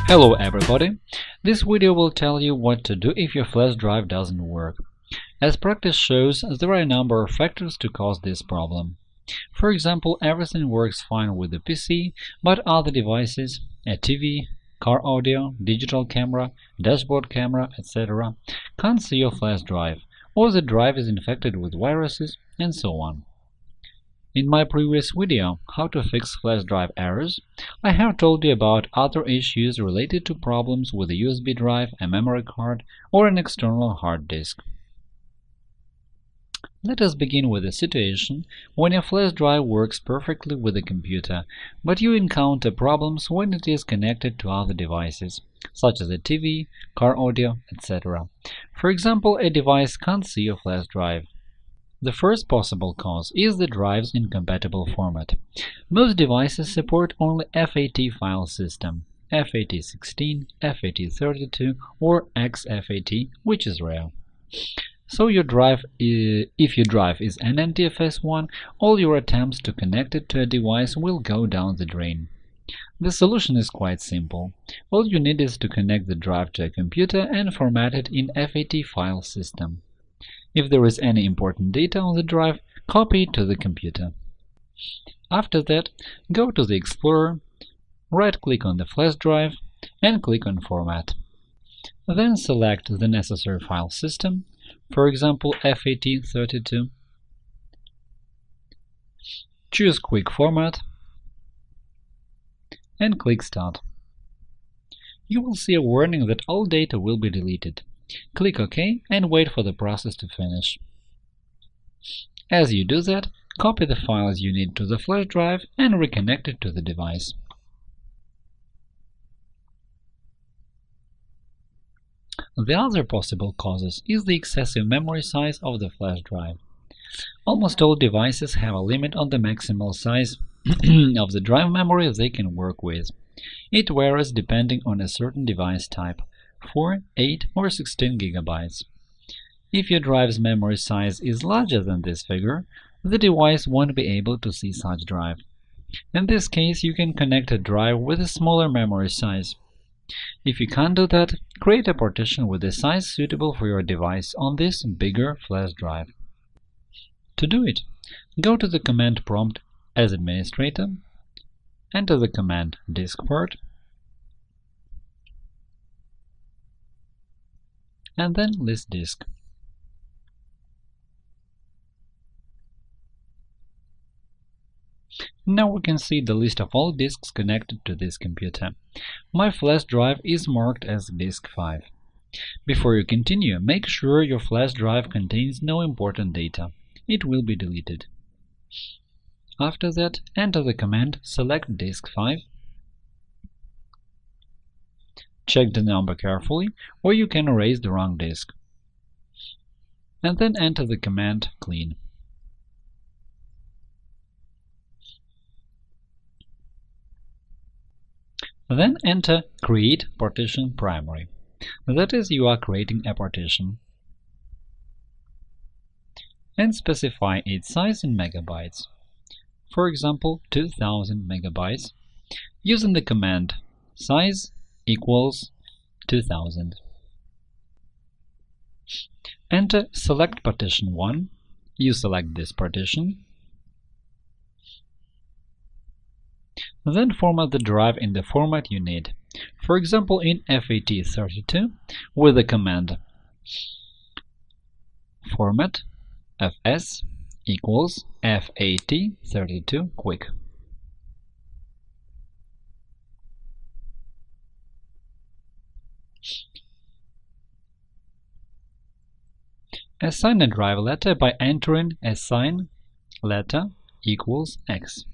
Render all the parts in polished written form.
Hello everybody! This video will tell you what to do if your flash drive doesn't work. As practice shows, there are a number of factors to cause this problem. For example, everything works fine with the PC, but other devices, a TV, car audio, digital camera, dashboard camera, etc., can't see your flash drive, or the drive is infected with viruses, and so on. In my previous video, How to Fix Flash Drive Errors, I have told you about other issues related to problems with a USB drive, a memory card, or an external hard disk. Let us begin with a situation when your flash drive works perfectly with the computer, but you encounter problems when it is connected to other devices, such as a TV, car audio, etc. For example, a device can't see your flash drive. The first possible cause is the drive's incompatible format. Most devices support only FAT file system, FAT16, FAT32, or exFAT, which is rare. So if your drive is an NTFS one, all your attempts to connect it to a device will go down the drain. The solution is quite simple. All you need is to connect the drive to a computer and format it in FAT file system. If there is any important data on the drive, copy it to the computer. After that, go to the Explorer, right-click on the flash drive, and click on Format. Then select the necessary file system, for example FAT32. Choose Quick Format and click Start. You will see a warning that all data will be deleted. Click OK and wait for the process to finish. As you do that, copy the files you need to the flash drive and reconnect it to the device. The other possible causes is the excessive memory size of the flash drive. Almost all devices have a limit on the maximal size of the drive memory they can work with. It varies depending on a certain device type, 4, 8, or 16 GB. If your drive's memory size is larger than this figure, the device won't be able to see such drive. In this case, you can connect a drive with a smaller memory size. If you can't do that, create a partition with a size suitable for your device on this bigger flash drive. To do it, go to the command prompt as administrator, enter the command diskpart, and then list disk. Now we can see the list of all disks connected to this computer. My flash drive is marked as disk 5. Before you continue, make sure your flash drive contains no important data. It will be deleted. After that, enter the command select disk 5. Check the number carefully, or you can erase the wrong disk. And then enter the command clean. Then enter create partition primary. That is, you are creating a partition. And specify its size in megabytes. For example, 2000 megabytes, using the command size equals 2000. Enter select partition 1. You select this partition. Then format the drive in the format you need. For example, in FAT32 with the command format fs equals FAT32 quick. Assign a drive letter by entering assign letter equals X.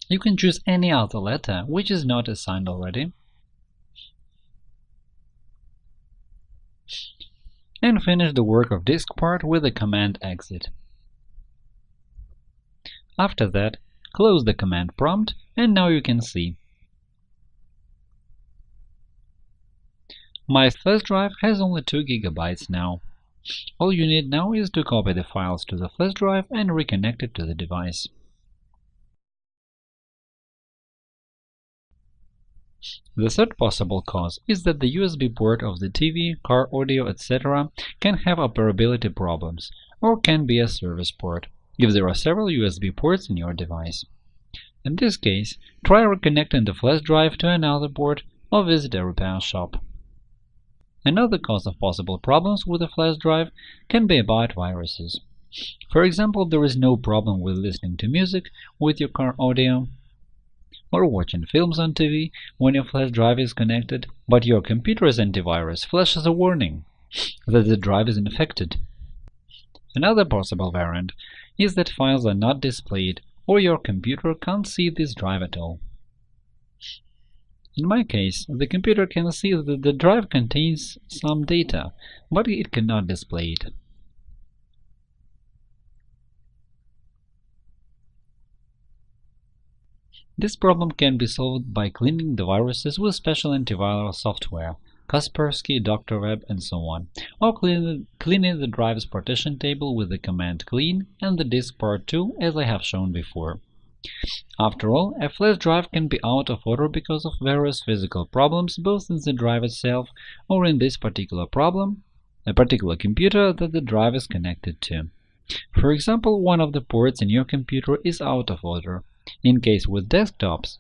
You can choose any other letter which is not assigned already. And finish the work of diskpart with the command exit. After that, close the command prompt, and now you can see my flash drive has only 2 GB now. All you need now is to copy the files to the flash drive and reconnect it to the device. The third possible cause is that the USB port of the TV, car audio, etc. can have operability problems, or can be a service port, if there are several USB ports in your device. In this case, try reconnecting the flash drive to another port or visit a repair shop. Another cause of possible problems with a flash drive can be about viruses. For example, there is no problem with listening to music with your car audio or watching films on TV when your flash drive is connected, but your computer's antivirus flashes a warning that the drive is infected. Another possible variant is that files are not displayed or your computer can't see this drive at all. In my case, the computer can see that the drive contains some data, but it cannot display it. This problem can be solved by cleaning the viruses with special antiviral software, Kaspersky, Dr. Web, and so on, or cleaning the drive's partition table with the command clean and the disk part 2 as I have shown before. After all, a flash drive can be out of order because of various physical problems both in the drive itself or in this particular problem, a particular computer that the drive is connected to. For example, one of the ports in your computer is out of order. In case with desktops,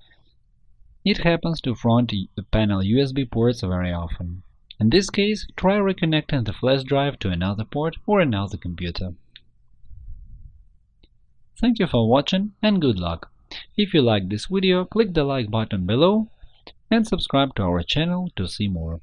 it happens to front panel USB ports very often. In this case, try reconnecting the flash drive to another port or another computer. Thank you for watching and good luck! If you liked this video, click the like button below and subscribe to our channel to see more.